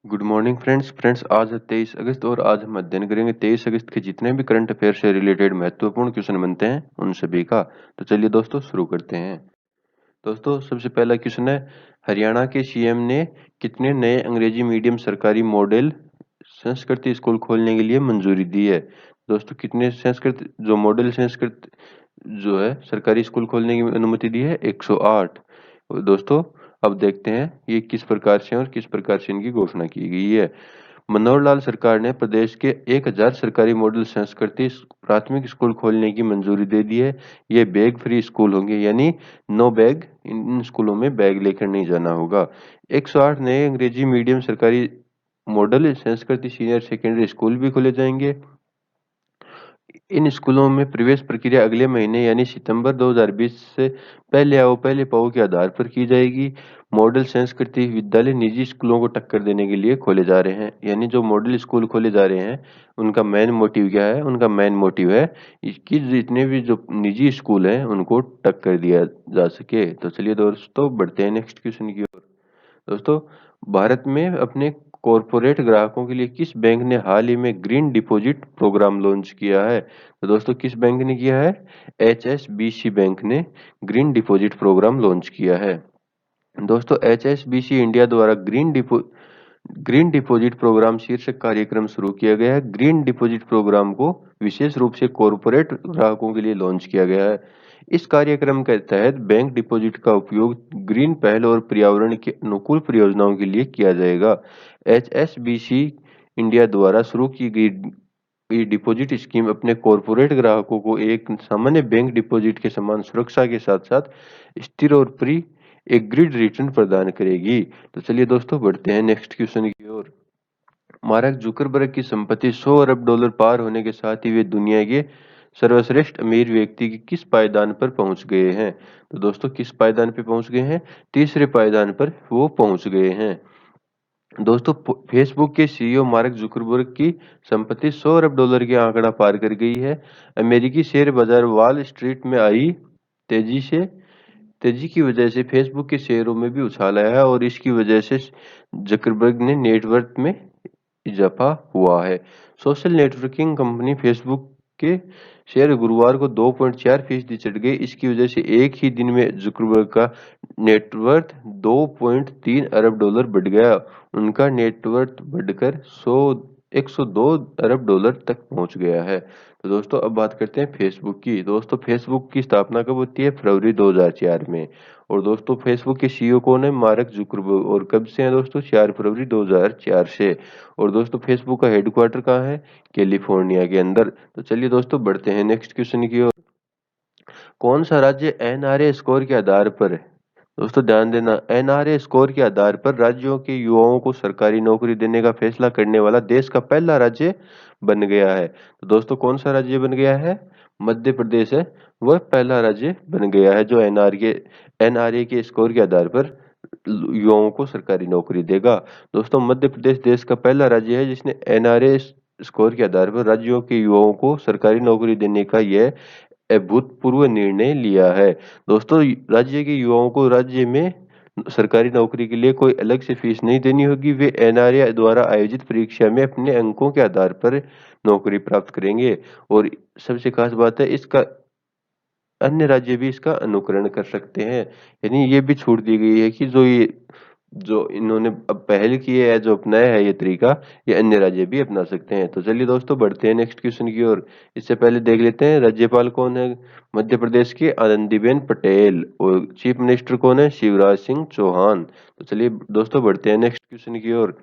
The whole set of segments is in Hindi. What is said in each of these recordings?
गुड मॉर्निंग फ्रेंड्स आज है 23 अगस्त और आज हम अध्ययन करेंगे 23 अगस्त के जितने भी करंट अफेयर से रिलेटेड महत्वपूर्ण क्वेश्चन बनते हैं उन सभी का। तो चलिए दोस्तों शुरू करते हैं। दोस्तों सबसे पहला क्वेश्चन है, हरियाणा के सीएम ने कितने नए अंग्रेजी मीडियम सरकारी मॉडल संस्कृत स्कूल खोलने के लिए मंजूरी दी है। दोस्तों कितने संस्कृत जो मॉडल संस्कृत जो है सरकारी स्कूल खोलने की अनुमति दी है, 108। दोस्तों अब देखते हैं ये किस प्रकार से और किस प्रकार से इनकी घोषणा की गई है। मनोहर लाल सरकार ने प्रदेश के 1000 सरकारी मॉडल संस्कृति प्राथमिक स्कूल खोलने की मंजूरी दे दी है। ये बैग फ्री स्कूल होंगे, यानी नो बैग, इन स्कूलों में बैग लेकर नहीं जाना होगा। 108 नए अंग्रेजी मीडियम सरकारी मॉडल संस्कृति सीनियर सेकेंडरी स्कूल भी खोले जाएंगे। इन स्कूलों में प्रवेश प्रक्रिया अगले महीने यानी सितंबर 2020 से पहले आओ पहले पाओ के आधार पर की जाएगी। मॉडल संस्कृति विद्यालय निजी स्कूलों को टक्कर देने के लिए खोले जा रहे हैं, यानी जो मॉडल स्कूल खोले जा रहे हैं उनका मेन मोटिव क्या है? उनका मेन मोटिव है कि जितने भी जो निजी स्कूल हैं उनको टक्कर दिया जा सके। तो चलिए दोस्तों बढ़ते हैं नेक्स्ट क्वेश्चन की ओर। दोस्तों भारत में अपने कॉरपोरेट ग्राहकों के लिए किस बैंक ने हाल ही में ग्रीन डिपॉजिट प्रोग्राम लॉन्च किया है? तो दोस्तों किस बैंक ने किया है? HSBC बैंक ने ग्रीन डिपॉजिट प्रोग्राम लॉन्च किया है। दोस्तों HSBC इंडिया द्वारा ग्रीन डिपॉजिट प्रोग्राम शीर्षक कार्यक्रम शुरू किया गया है। ग्रीन डिपॉजिट प्रोग्राम को विशेष रूप से कॉरपोरेट ग्राहकों के लिए लॉन्च किया गया है। इस कार्यक्रम के तहत बैंक डिपॉजिट का उपयोग ग्रीन पहल और पर्यावरण के अनुकूल परियोजनाओं के लिए किया जाएगा। HSBC इंडिया द्वारा शुरू की गई डिपॉजिट स्कीम अपने कॉरपोरेट ग्राहकों को एक सामान्य बैंक डिपॉजिट के समान सुरक्षा के साथ साथ स्थिर और एक ग्रिड रिटर्न प्रदान करेगी। तो चलिए दोस्तों बढ़ते हैं नेक्स्ट क्वेश्चन की ओर। मार्क जुकरबर्ग की संपत्ति 100 अरब डॉलर पार होने के साथ ही वे दुनिया के सर्वश्रेष्ठ अमीर व्यक्ति के किस पायदान पर पहुंच गए हैं? तो दोस्तों किस पायदान पर पहुंच गए हैं? तीसरे पायदान पर वो पहुंच गए हैं। दोस्तों फेसबुक के सीईओ मार्क जुकरबर्ग की संपत्ति 100 अरब डॉलर के आंकड़ा पार कर गई है। अमेरिकी शेयर बाजार वॉल स्ट्रीट में आई तेजी की वजह से फेसबुक के शेयरों में भी उछाल आया है और इसकी वजह से जकरबर्ग ने नेटवर्थ में इजाफा हुआ है। सोशल नेटवर्किंग कंपनी फेसबुक के शेयर गुरुवार को 2.4% चढ़ गए। इसकी वजह से एक ही दिन में जुकरबर्ग का नेटवर्थ 2.3 अरब डॉलर बढ़ गया। उनका नेटवर्थ बढ़कर 102 अरब डॉलर तक पहुंच गया है। तो दोस्तों अब बात करते हैं फेसबुक की। दोस्तों फेसबुक की स्थापना कब होती है? फरवरी 2004 में। और दोस्तों फेसबुक के सीईओ कौन है? Mark Zuckerberg. और कब से हैं दोस्तों? 4 फरवरी 2004 से। और दोस्तों फेसबुक का हेडक्वार्टर कहाँ है? कैलिफोर्निया के अंदर। तो चलिए दोस्तों बढ़ते हैं नेक्स्ट क्वेश्चन की ओर। कौन सा राज्य एनआरए स्कोर के आधार पर है? दोस्तों ध्यान देना, एनआरए स्कोर के आधार पर राज्यों के युवाओं को सरकारी नौकरी देने का फैसला करने वाला देश का पहला राज्य बन गया है। तो दोस्तों कौन सा राज्य बन गया है? मध्य प्रदेश है वह पहला राज्य बन गया है जो एनआरए के स्कोर के आधार पर युवाओं को सरकारी नौकरी देगा। दोस्तों मध्य प्रदेश देश का पहला राज्य है जिसने एनआरए स्कोर के आधार पर राज्यों के युवाओं को सरकारी नौकरी देने का यह अभूतपूर्व निर्णय लिया है। दोस्तों राज्य के युवाओं को राज्य में सरकारी नौकरी के लिए कोई अलग से फीस नहीं देनी होगी। वे एनआरए द्वारा आयोजित परीक्षा में अपने अंकों के आधार पर नौकरी प्राप्त करेंगे। और सबसे खास बात है, इसका अन्य राज्य भी इसका अनुकरण कर सकते हैं। यानी ये भी छूट दी गई है कि जो इन्होंने अब पहल की है, जो अपनाया है ये तरीका, ये अन्य राज्य भी अपना सकते हैं। तो चलिए दोस्तों बढ़ते हैं नेक्स्ट क्वेश्चन की ओर। इससे पहले देख लेते हैं राज्यपाल कौन है? मध्य प्रदेश की आनंदीबेन पटेल। और चीफ मिनिस्टर कौन है? शिवराज सिंह चौहान। तो चलिए दोस्तों बढ़ते हैं नेक्स्ट क्वेश्चन की ओर।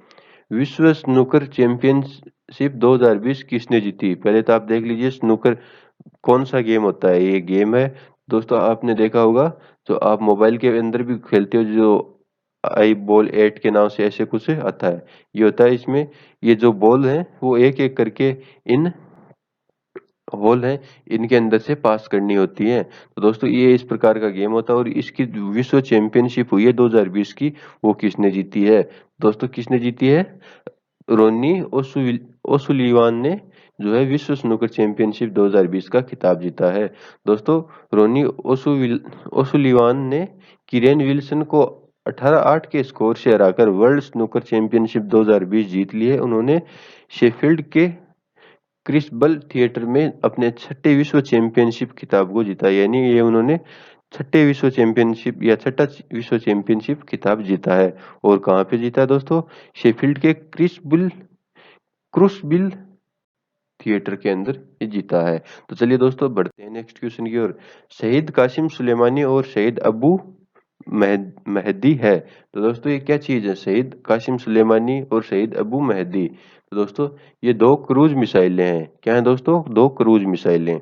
विश्व स्नूकर चैंपियनशिप 2020 किसने जीती? पहले तो आप देख लीजिए स्नूकर कौन सा गेम होता है। ये गेम है दोस्तों, आपने देखा होगा जो आप मोबाइल के अंदर भी खेलते हो, जो आई बॉल 8 के नाम से ऐसे कुछ आता है। ये होता है, इसमें ये जो बॉल है वो एक एक करके इन होल है इनके अंदर से पास करनी होती है। तो दोस्तों ये इस प्रकार का गेम होता है और इसकी विश्व चैंपियनशिप हुई है 2020 की, वो किसने जीती है? दोस्तों किसने जीती है? रोनी ओसुलिवान ने जो है विश्व स्नूकर चैंपियनशिप 2020 का खिताब जीता है। दोस्तों रोनी ओसुलिवान ने किरेन विल्सन को 18-8 के स्कोर से हराकर वर्ल्ड स्नूकर चैंपियनशिप 2020 जीत ली है। उन्होंने शेफील्ड के क्रिस्बल थिएटर में अपने छठे विश्व चैंपियनशिप खिताब को जीता, यानी ये उन्होंने छठे विश्व चैंपियनशिप या छठा विश्व चैंपियनशिप खिताब जीता है। और कहाँ पे जीता है दोस्तों? शेफील्ड के क्रूसबिल थिएटर के अंदर ये जीता है। तो चलिए दोस्तों बढ़ते हैं नेक्स्ट क्वेश्चन की ओर। शहीद कासिम सुलेमानी और शहीद अबू मेहदी है। तो दोस्तों ये क्या चीज है? शहीद कासिम सुलेमानी और शहीद अबू मेहदी। तो दोस्तों ये दो क्रूज मिसाइलें हैं। क्या है दोस्तों? दो क्रूज मिसाइलें।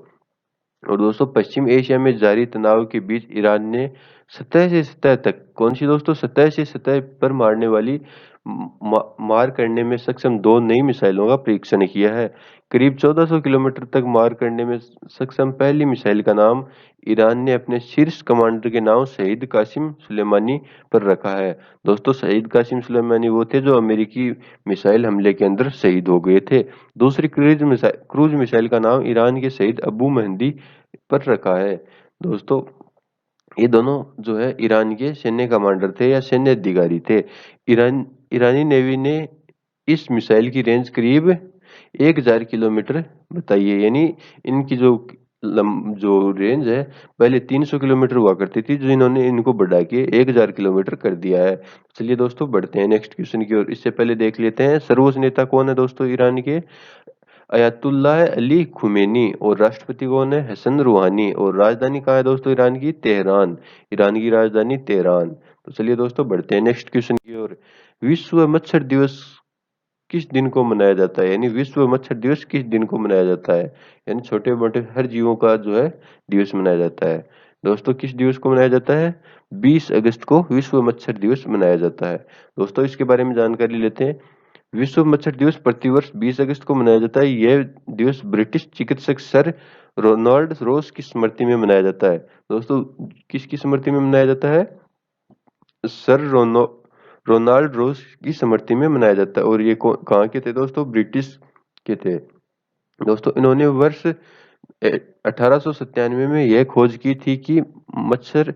और दोस्तों पश्चिम एशिया में जारी तनाव के बीच ईरान ने सतह से सतह तक, कौन सी दोस्तों? सतह से सतह पर मारने वाली मार करने में सक्षम दो नई मिसाइलों का परीक्षण किया है। करीब 1400 किलोमीटर तक मार करने में सक्षम पहली मिसाइल का नाम ईरान ने अपने शीर्ष कमांडर के नाम शहीद कासिम सुलेमानी पर रखा है। दोस्तों शहीद कासिम सुलेमानी वो थे जो अमेरिकी मिसाइल हमले के अंदर शहीद हो गए थे। दूसरी क्रूज मिसाइल का नाम ईरान के शहीद अबू मेहदी पर रखा है। दोस्तों ये दोनों जो है ईरान के सैन्य कमांडर थे या सैन्य अधिकारी थे। ईरानी नेवी ने इस मिसाइल की रेंज करीब 1000 किलोमीटर बताई है, यानी इनकी जो रेंज है पहले 300 किलोमीटर हुआ करती थी, जो इन्होंने इनको बढ़ा के 1000 किलोमीटर कर दिया है। चलिए दोस्तों बढ़ते हैं नेक्स्ट क्वेश्चन की ओर। इससे पहले देख लेते हैं सर्वोच्च नेता कौन है दोस्तों ईरान के? अयातुल्लाह अली खुमैनी। और राष्ट्रपति कौन है? हसन रूहानी। और राजधानी कहाँ है दोस्तों ईरान की? तेहरान। ईरान की राजधानी तेहरान। तो चलिए दोस्तों बढ़ते हैं नेक्स्ट क्वेश्चन की ओर। विश्व मच्छर दिवस किस दिन को मनाया जाता है? यानी विश्व मच्छर दिवस किस दिन को मनाया जाता है? यानी छोटे मोटे हर जीवों का जो है दिवस मनाया जाता है। दोस्तों किस दिवस को मनाया जाता है? 20 अगस्त को विश्व मच्छर दिवस मनाया जाता है। दोस्तों इसके बारे में जानकारी लेते हैं। विश्व मच्छर दिवस प्रतिवर्ष 20 अगस्त को मनाया जाता है। यह दिवस ब्रिटिश चिकित्सक सर रोनाल्ड रोस की स्मृति में मनाया जाता है। दोस्तों किसकी स्मृति में मनाया जाता है? सर रोनाल्ड रोस की स्मृति में मनाया जाता है। और ये कहाँ के थे दोस्तों? ब्रिटिश के थे। दोस्तों इन्होंने वर्ष 1897 में यह खोज की थी कि मच्छर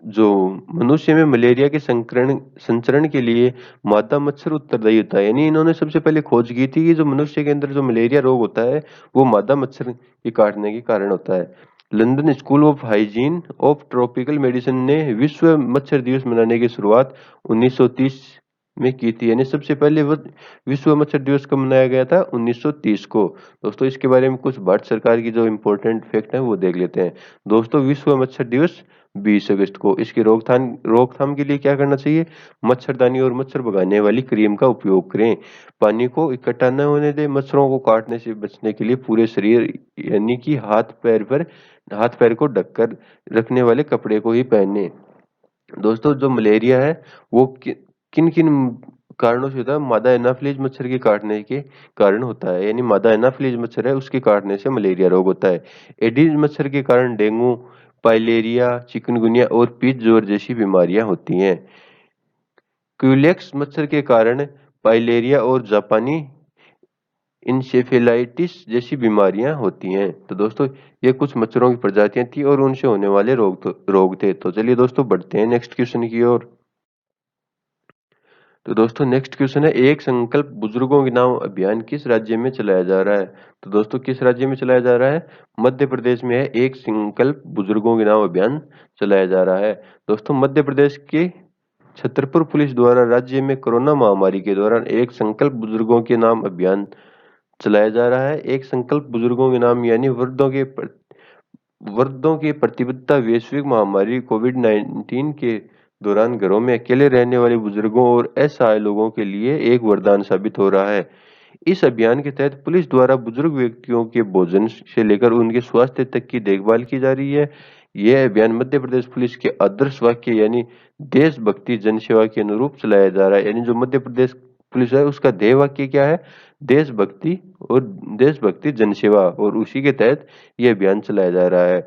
जो मनुष्य में मलेरिया के संचरण के लिए मादा मच्छर उत्तरदायी होता है। यानी इन्होंने सबसे पहले खोज की थी कि जो मनुष्य के अंदर जो मलेरिया रोग होता है वो मादा मच्छर के काटने के कारण होता है। London school of hygiene of tropical medicine ने विश्व मच्छर दिवस मनाने की शुरुआत 1930 में की थी। यानी सबसे पहले विश्व मच्छर दिवस कब मनाया गया था? 1930 को। दोस्तों इसके बारे में कुछ भारत सरकार की जो इम्पोर्टेंट फैक्ट है वो देख लेते हैं। दोस्तों विश्व मच्छर दिवस 20 अगस्त को। इसकी रोकथाम के लिए क्या करना चाहिए? मच्छरदानी और मच्छर भगाने वाली क्रीम का उपयोग करें। पानी को इकट्ठा न होने दें। मच्छरों को काटने से बचने के लिए पूरे शरीर यानी कि हाथ पैर को ढककर रखने वाले कपड़े को ही पहने। दोस्तों जो मलेरिया है वो किन किन कारणों से होता है? मादा एनाफिलीज मच्छर के काटने के कारण होता है। यानी मादा एनाफिलीज मच्छर है उसके काटने से मलेरिया रोग होता है। एडिस मच्छर के कारण डेंगू, पाइलेरिया, चिकनगुनिया और पीत ज्वर जैसी बीमारियां होती हैं। क्यूलेक्स मच्छर के कारण पाइलेरिया और जापानी इंसेफेलाइटिस जैसी बीमारियां होती हैं। तो दोस्तों ये कुछ मच्छरों की प्रजातियां थी और उनसे होने वाले रोग थे। तो चलिए दोस्तों बढ़ते हैं नेक्स्ट क्वेश्चन की ओर। तो दोस्तों नेक्स्ट क्वेश्चन है, एक संकल्प बुजुर्गों के नाम अभियान किस राज्य में चलाया जा रहा है? तो दोस्तों किस राज्य में चलाया जा रहा है? मध्य प्रदेश में है एक संकल्प बुजुर्गों के नाम अभियान चलाया जा रहा है। दोस्तों मध्य प्रदेश के छतरपुर पुलिस द्वारा राज्य में कोरोना महामारी के दौरान एक संकल्प बुजुर्गों के नाम अभियान चलाया जा रहा है। एक संकल्प बुजुर्गों के नाम यानी वृद्धों की प्रतिबद्धता वैश्विक महामारी कोविड-19 के दौरान घरों में अकेले रहने वाले बुजुर्गों और असहाय लोगों के लिए एक वरदान साबित हो रहा है। इस अभियान के तहत पुलिस द्वारा बुजुर्ग व्यक्तियों के भोजन से लेकर उनके स्वास्थ्य तक की देखभाल की जा रही है। यह अभियान मध्य प्रदेश पुलिस के आदर्श वाक्य यानी देशभक्ति जनसेवा के अनुरूप चलाया जा रहा है। यानी जो मध्य प्रदेश पुलिस है उसका ध्येय वाक्य क्या है? देशभक्ति और देशभक्ति जनसेवा, और उसी के तहत ये अभियान चलाया जा रहा है।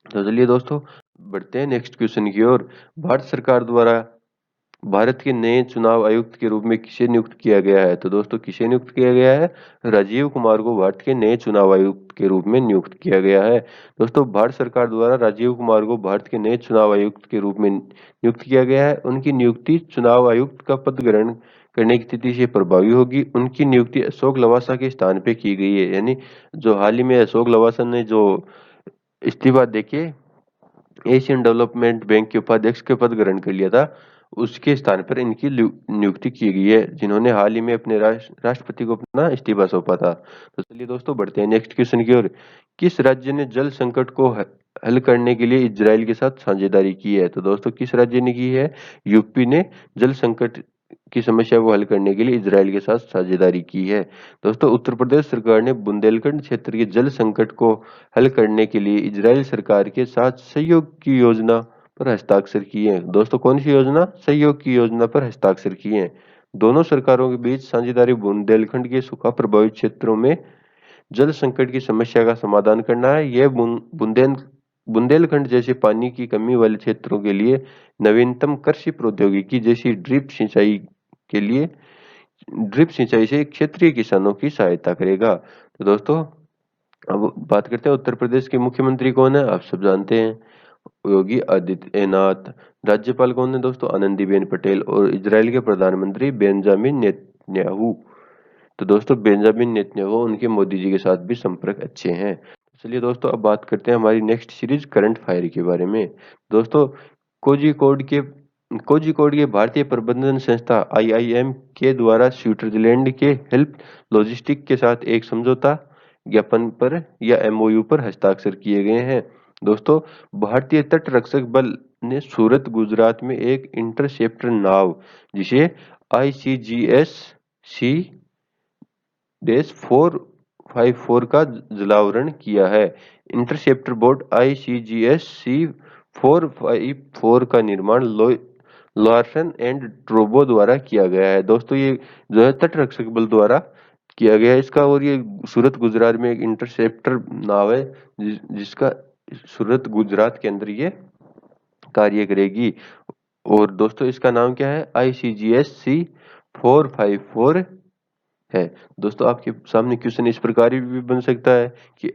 तो चलिए दोस्तों बढ़ते हैं नेक्स्ट क्वेश्चन की ओर। भारत सरकार द्वारा भारत के नए चुनाव आयुक्त के रूप में किसे नियुक्त किया गया है? तो दोस्तों किसे नियुक्त किया गया है? राजीव कुमार को भारत के नए चुनाव आयुक्त के रूप में नियुक्त किया गया है। दोस्तों भारत सरकार द्वारा राजीव कुमार को भारत के नए चुनाव आयुक्त के रूप में नियुक्त किया गया है। उनकी नियुक्ति चुनाव आयुक्त का पद ग्रहण करने की तिथि से प्रभावी होगी। उनकी नियुक्ति अशोक लवासा के स्थान पे की गई है। यानी जो हाल ही में अशोक लवासा ने जो इस्तीफा देके एशियन डेवलपमेंट बैंक के उपाध्यक्ष के पद ग्रहण कर लिया था, उसके स्थान पर इनकी नियुक्ति की गई है, जिन्होंने हाल ही में अपने राष्ट्रपति को अपना इस्तीफा सौंपा था। तो चलिए दोस्तों बढ़ते हैं नेक्स्ट क्वेश्चन की ओर। किस राज्य ने जल संकट को हल करने के लिए इजराइल के साथ साझेदारी की है? तो दोस्तों किस राज्य ने की है? यूपी ने जल संकट की समस्या को हल करने के लिए इजराइल के साथ साझेदारी की है। दोस्तों उत्तर प्रदेश सरकार ने बुंदेलखंड क्षेत्र के जल संकट को हल करने के लिए इजराइल सरकार के साथ सहयोग की योजना पर हस्ताक्षर किए हैं। दोस्तों कौन सी योजना? सहयोग की योजना पर हस्ताक्षर किए हैं। दोनों सरकारों के बीच साझेदारी बुंदेलखंड के सूखा प्रभावित क्षेत्रों में जल संकट की समस्या का समाधान करना है। यह बुंदेलखंड जैसे पानी की कमी वाले क्षेत्रों के लिए नवीनतम कृषि प्रौद्योगिकी जैसी ड्रिप सिंचाई से क्षेत्रीय किसानों की सहायता करेगा। तो दोस्तों अब बात करते हैं उत्तर प्रदेश के मुख्यमंत्री कौन है? आप सब जानते हैं, योगी आदित्यनाथ। राज्यपाल कौन है दोस्तों? आनंदीबेन पटेल। और इजराइल के प्रधानमंत्री बेंजामिन नेतन्याहू। तो दोस्तों बेंजामिन नेतन्याहू उनके मोदी जी के साथ भी संपर्क अच्छे हैं। चलिए दोस्तों अब बात करते हैं हमारी नेक्स्ट सीरीज करंट फायर के बारे में। दोस्तों कोझिकोड के कोझिकोड के भारतीय प्रबंधन संस्था आईआईएम के द्वारा स्विट्जरलैंड के हेल्प लॉजिस्टिक के साथ एक समझौता ज्ञापन पर या एमओयू पर हस्ताक्षर किए गए हैं। दोस्तों भारतीय तट रक्षक बल ने सूरत गुजरात में एक इंटरसेप्टर नाव जिसे आईसीजीएस सी 454 का जलावरण किया है। इंटरसेप्टर बोट आईसीजीएस सी 454 का निर्माण लार्सन एंड ट्रूबो द्वारा किया गया है। दोस्तों ये जो है तट रक्षक बल द्वारा किया गया है इसका, और ये सूरत गुजरात में एक इंटरसेप्टर नाव है जिसका सूरत गुजरात के अंदर ये कार्य करेगी। और दोस्तों इसका नाम क्या है? आईसीजीएस सी 454 है। दोस्तों आपके सामने क्वेश्चन इस प्रकार भी बन सकता है कि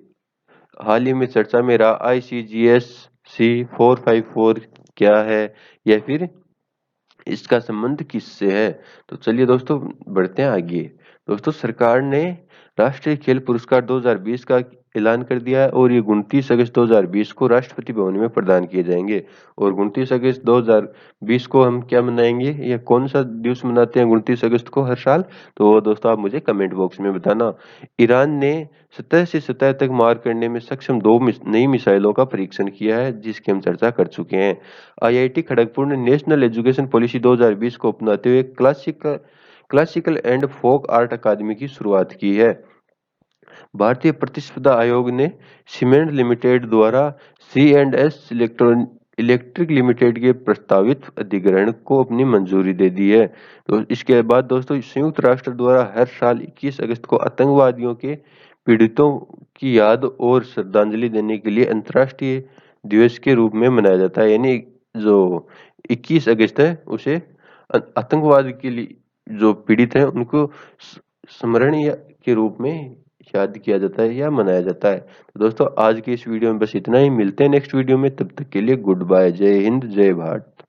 हाल ही में चर्चा में रहा आईसीजीएस सी 454 क्या है, या फिर इसका संबंध किससे है? तो चलिए दोस्तों बढ़ते हैं आगे। दोस्तों सरकार ने राष्ट्रीय खेल पुरस्कार 2020 का ऐलान कर दिया है, और ये 29 अगस्त 2020 को राष्ट्रपति भवन में प्रदान किए जाएंगे। और 29 अगस्त 2020 को हम क्या मनाएंगे, या कौन सा दिवस मनाते हैं 29 अगस्त को हर साल? तो दोस्तों आप मुझे कमेंट बॉक्स में बताना। ईरान ने सतह से सतह तक मार करने में सक्षम दो नई मिसाइलों का परीक्षण किया है, जिसकी हम चर्चा कर चुके हैं। आईआईटी खड़गपुर ने नेशनल एजुकेशन पॉलिसी 2020 को अपनाते हुए क्लासिकल एंड फोक आर्ट अकादमी की शुरुआत की है। भारतीय प्रतिस्पर्धा आयोग ने सीमेंट लिमिटेड द्वारा सी&एस इलेक्ट्रिक लिमिटेड के प्रस्तावित अधिग्रहण को अपनी मंजूरी दे दी है। तो इसके बाद दोस्तों संयुक्त राष्ट्र द्वारा हर साल 21 अगस्त को आतंकवादियों के पीड़ितों की याद और श्रद्धांजलि देने के लिए अंतर्राष्ट्रीय दिवस के रूप में मनाया जाता है। यानी जो 21 अगस्त है उसे आतंकवाद के लिए जो पीड़ित हैं उनको स्मरण के रूप में याद किया जाता है या मनाया जाता है। तो दोस्तों आज की इस वीडियो में बस इतना ही, मिलते हैं नेक्स्ट वीडियो में, तब तक के लिए गुड बाय, जय हिंद जय भारत।